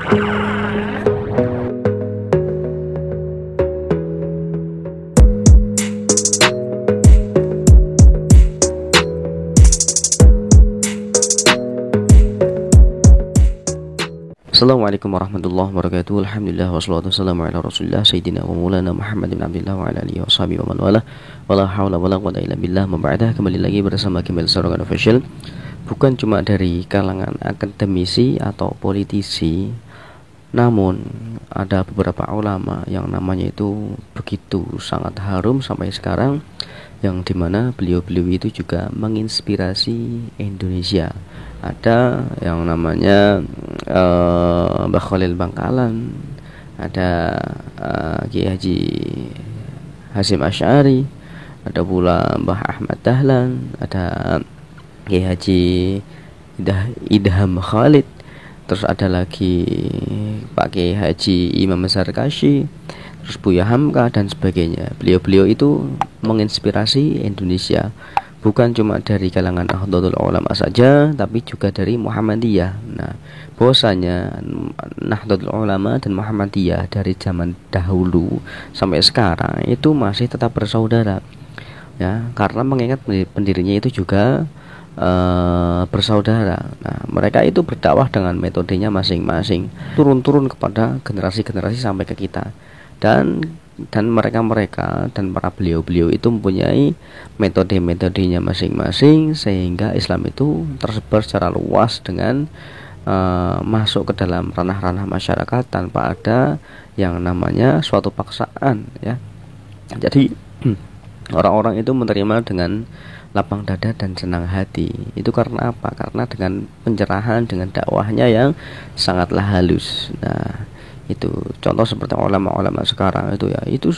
Assalamualaikum warahmatullahi wabarakatuh. Alhamdulillah wassalatu wassalamu ala Rasulillah Sayyidina wa Maulana Muhammad bin Abdullah wa ala alihi wa sahbihi wa man wala. Wala haula wala quwwata illa billah. Muba'dah, kembali lagi bersama Gmail Sarogan Official. Bukan cuma dari kalangan akademisi atau politisi, namun ada beberapa ulama yang namanya itu begitu sangat harum sampai sekarang, yang dimana beliau-beliau itu juga menginspirasi Indonesia. Ada yang namanya Mbah Khalil Bangkalan, ada Kiai Haji Hasyim Asy'ari, ada pula Mbah Ahmad Dahlan, ada Kiai Haji Idham Khalid, terus ada lagi Pak Kiai Haji Imam Zarkashi, terus Buya Hamka dan sebagainya. Beliau-beliau itu menginspirasi Indonesia, bukan cuma dari kalangan Nahdlatul Ulama saja, tapi juga dari Muhammadiyah. Nah, bahwasanya Nahdlatul Ulama dan Muhammadiyah dari zaman dahulu sampai sekarang itu masih tetap bersaudara, ya, karena mengingat pendirinya itu juga bersaudara. Nah, mereka itu berdakwah dengan metodenya masing-masing, turun-turun kepada generasi-generasi sampai ke kita. Dan mereka dan para beliau-beliau itu mempunyai metode-metodenya masing-masing, sehingga Islam itu tersebar secara luas dengan masuk ke dalam ranah-ranah masyarakat tanpa ada yang namanya suatu paksaan, ya. Jadi orang-orang itu menerima dengan lapang dada dan senang hati. Itu karena apa? Karena dengan pencerahan, dengan dakwahnya yang sangatlah halus. Nah, itu contoh seperti ulama-ulama sekarang itu, ya, itu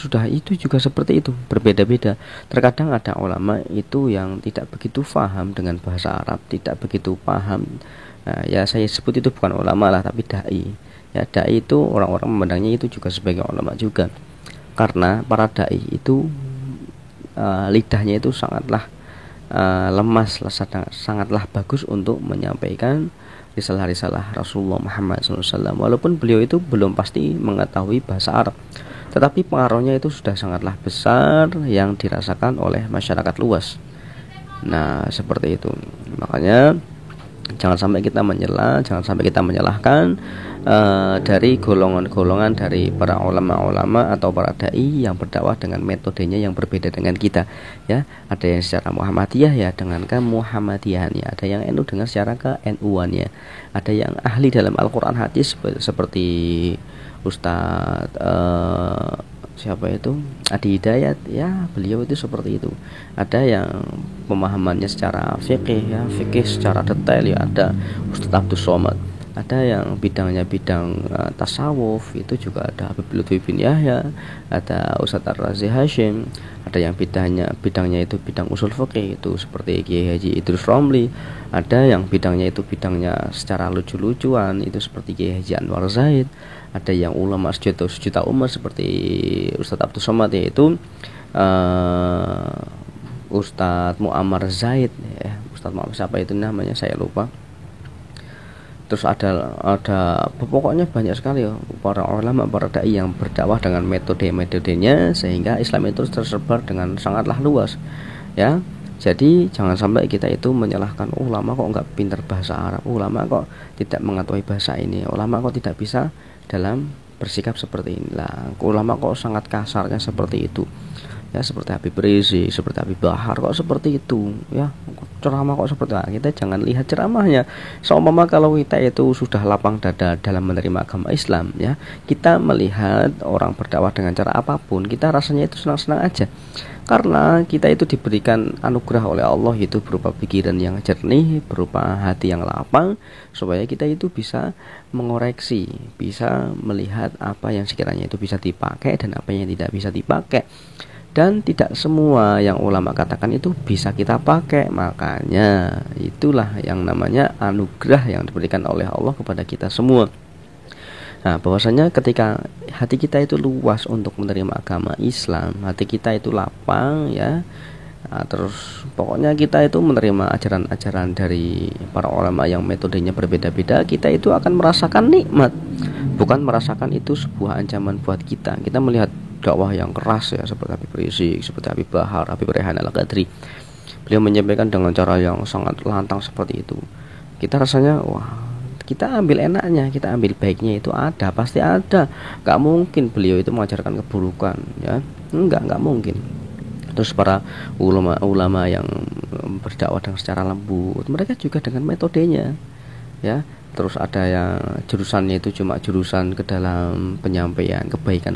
juga seperti itu, berbeda-beda. Terkadang ada ulama itu yang tidak begitu paham dengan bahasa Arab, tidak begitu paham. Nah, ya saya sebut itu bukan ulama lah, tapi dai. Ya, dai itu orang-orang memandangnya itu juga sebagai ulama juga, karena para dai itu lidahnya itu sangatlah lemas, sangatlah bagus untuk menyampaikan risalah-risalah Rasulullah Muhammad SAW. Walaupun beliau itu belum pasti mengetahui bahasa Arab, tetapi pengaruhnya itu sudah sangatlah besar yang dirasakan oleh masyarakat luas. Nah, seperti itu. Makanya jangan sampai kita menyela, jangan sampai kita menyalahkan dari golongan-golongan dari para ulama-ulama atau para dai yang berdakwah dengan metodenya yang berbeda dengan kita, ya. Ada yang secara Muhammadiyah, ya, dengan kemuhammadiyahannya, ada yang NU dengan secara ke-NU-annya, ada yang ahli dalam Al-Quran hadis seperti Ustadz siapa itu, Adi Hidayat, ya, beliau itu seperti itu. Ada yang pemahamannya secara fikih, ya, fikih secara detail, ya, ada Ustadz Abdus Somad. Ada yang bidangnya bidang tasawuf, itu juga ada Habib Lutfi bin Yahya, ada Ustadz Ar-Razi Hashim. Ada yang bidangnya itu bidang usul fikih, itu seperti Kiai Haji Idrus Romli. Ada yang bidangnya itu bidangnya secara lucu-lucuan, itu seperti Kiai Haji Anwar Zaid. Ada yang ulama sejuta umat seperti Ustadz Abdus Somad, yaitu Ustadz Muammar Zaid, ya. Ustadz Muammar siapa itu namanya, saya lupa. Terus ada pokoknya banyak sekali, ya, para ulama, para dai yang berdakwah dengan metodenya, sehingga Islam itu tersebar dengan sangatlah luas, ya. Jadi jangan sampai kita itu menyalahkan ulama kok nggak pintar bahasa Arab, ulama kok tidak mengetahui bahasa ini, ulama kok tidak bisa dalam bersikap seperti inilah, ulama kok sangat kasarnya seperti itu, ya, seperti Habib Rizik, seperti Habib Bahar kok seperti itu, ya, ceramah kok seperti itu. Kita jangan lihat ceramahnya. Seumpama kalau kita itu sudah lapang dada dalam menerima agama Islam, ya, kita melihat orang berdakwah dengan cara apapun, kita rasanya itu senang-senang aja, karena kita itu diberikan anugerah oleh Allah, itu berupa pikiran yang jernih, berupa hati yang lapang, supaya kita itu bisa mengoreksi, bisa melihat apa yang sekiranya itu bisa dipakai dan apa yang tidak bisa dipakai. Dan tidak semua yang ulama katakan itu bisa kita pakai. Makanya itulah yang namanya anugerah yang diberikan oleh Allah kepada kita semua. Nah, bahwasanya ketika hati kita itu luas untuk menerima agama Islam, hati kita itu lapang, ya. Nah, terus pokoknya kita itu menerima ajaran-ajaran dari para ulama yang metodenya berbeda-beda, kita itu akan merasakan nikmat. bukan merasakan itu sebuah ancaman buat kita. Kita melihat dakwah yang keras ya, seperti Habib Rizik, seperti Habib Bahar, Habib Rehan Al-Qadri, beliau menyampaikan dengan cara yang sangat lantang seperti itu. Kita rasanya wah, kita ambil enaknya, kita ambil baiknya, itu ada, pasti ada. Gak mungkin beliau itu mengajarkan keburukan ya, nggak mungkin. Terus para ulama-ulama yang berdakwah dengan secara lembut, mereka juga dengan metodenya ya. Terus ada yang jurusannya itu cuma jurusan ke dalam penyampaian kebaikan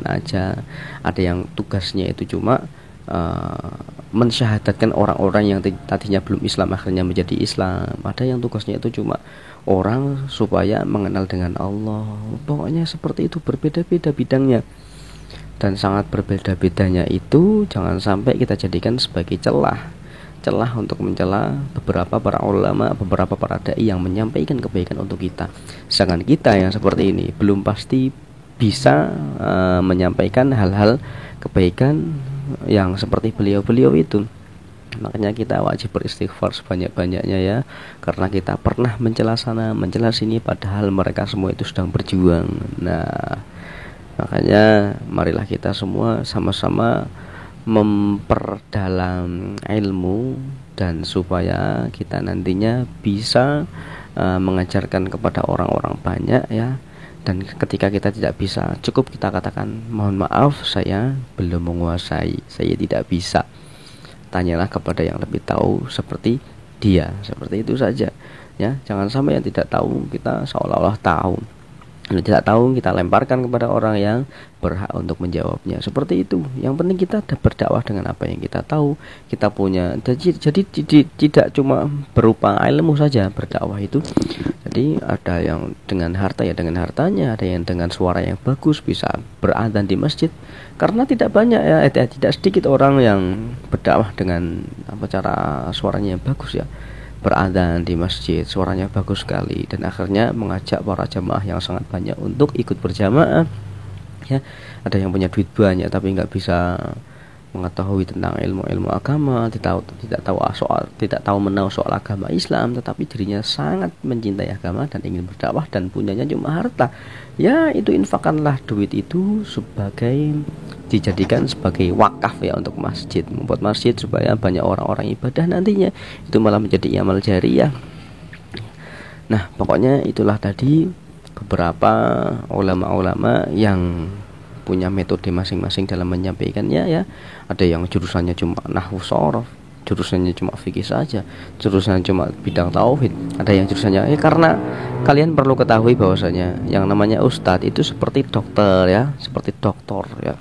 aja. Ada yang tugasnya itu cuma mensyahadatkan orang-orang yang tadinya belum Islam akhirnya menjadi Islam. Ada yang tugasnya itu cuma orang supaya mengenal dengan Allah. Pokoknya seperti itu, berbeda-beda bidangnya. Dan sangat berbeda-bedanya itu jangan sampai kita jadikan sebagai celah untuk mencela beberapa para ulama, beberapa para dai yang menyampaikan kebaikan untuk kita. Sedangkan kita yang seperti ini belum pasti bisa menyampaikan hal-hal kebaikan yang seperti beliau-beliau itu. Makanya kita wajib beristighfar sebanyak-banyaknya ya, karena kita pernah mencela sana, mencela sini, padahal mereka semua itu sedang berjuang. Nah, makanya marilah kita semua sama-sama memperdalam ilmu, dan supaya kita nantinya bisa mengajarkan kepada orang-orang banyak ya. Dan ketika kita tidak bisa, cukup kita katakan mohon maaf, saya belum menguasai, saya tidak bisa. Tanyalah kepada yang lebih tahu seperti dia, seperti itu saja ya. Jangan sampai yang tidak tahu kita seolah-olah tahu. Kalau tidak tahu kita lemparkan kepada orang yang berhak untuk menjawabnya. Seperti itu. Yang penting kita berdakwah dengan apa yang kita tahu, kita punya. Jadi tidak cuma berupa ilmu saja berdakwah itu. Jadi ada yang dengan harta ya dengan hartanya, ada yang dengan suara yang bagus bisa beradzan di masjid. Karena tidak banyak ya, tidak sedikit orang yang berdakwah dengan cara suaranya yang bagus ya. Beradzan di masjid, suaranya bagus sekali, dan akhirnya mengajak para jamaah yang sangat banyak untuk ikut berjamaah ya. Ada yang punya duit banyak tapi nggak bisa mengetahui tentang ilmu agama, tidak tahu menau soal agama Islam, tetapi dirinya sangat mencintai agama dan ingin berdakwah dan punyanya cuma harta ya. Itu infakkanlah duit itu dijadikan sebagai wakaf ya untuk masjid, membuat masjid supaya banyak orang-orang ibadah nantinya, itu malah menjadi amal jariyah. Nah pokoknya itulah tadi beberapa ulama-ulama yang punya metode masing-masing dalam menyampaikannya ya. Ada yang jurusannya cuma nahwu shorof, jurusannya cuma fikih saja, jurusannya cuma bidang tauhid. Ada yang jurusannya karena kalian perlu ketahui bahwasanya yang namanya ustadz itu seperti dokter ya, seperti doktor ya.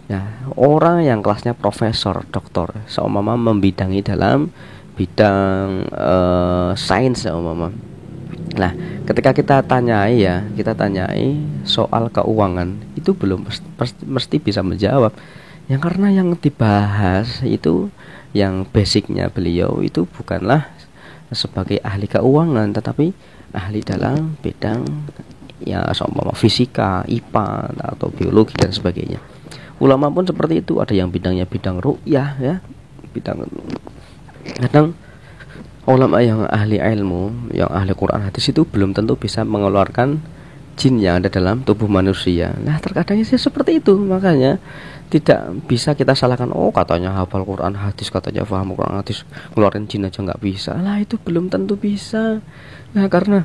Ya, orang yang kelasnya profesor, doktor, seumpama membidangi dalam bidang sains seumpama. Nah, ketika kita tanyai soal keuangan, itu belum mesti bisa menjawab. Yang karena yang dibahas itu yang basicnya beliau itu bukanlah sebagai ahli keuangan, tetapi ahli dalam bidang ya seumpama fisika, IPA atau biologi dan sebagainya. Ulama pun seperti itu, ada yang bidangnya bidang ru'yah ya, kadang ulama yang ahli ilmu, yang ahli Quran hadis itu belum tentu bisa mengeluarkan jin yang ada dalam tubuh manusia. Nah terkadang sih seperti itu, makanya tidak bisa kita salahkan. Oh katanya hafal Quran hadis, katanya paham Quran hadis, ngeluarin jin aja nggak bisa. Lah itu belum tentu bisa. Nah karena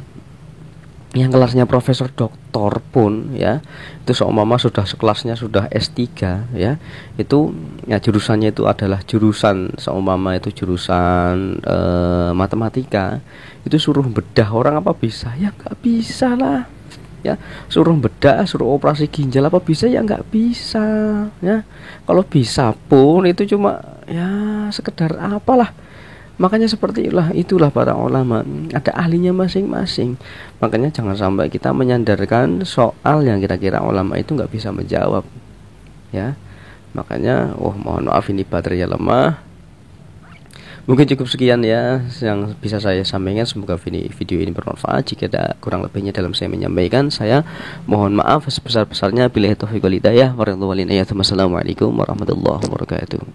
yang kelasnya profesor doktor pun ya, itu seumpama sudah sekelasnya sudah S3 ya, itu ya jurusannya itu adalah jurusan seumpama itu jurusan matematika, itu suruh bedah orang apa bisa? Ya nggak bisa lah ya. Suruh bedah, suruh operasi ginjal apa bisa? Ya nggak bisa ya. Kalau bisa pun itu cuma ya sekedar apalah. Makanya seperti itulah para ulama, ada ahlinya masing-masing. Makanya jangan sampai kita menyandarkan soal yang kira-kira ulama itu nggak bisa menjawab ya. Makanya mohon maaf ini baterainya lemah. Mungkin cukup sekian ya yang bisa saya sampaikan. Semoga video ini bermanfaat. Jika ada kurang lebihnya dalam saya menyampaikan, saya mohon maaf sebesar-besarnya. Billahi taufiq wal hidayah. Wassalamualaikum warahmatullahi wabarakatuh.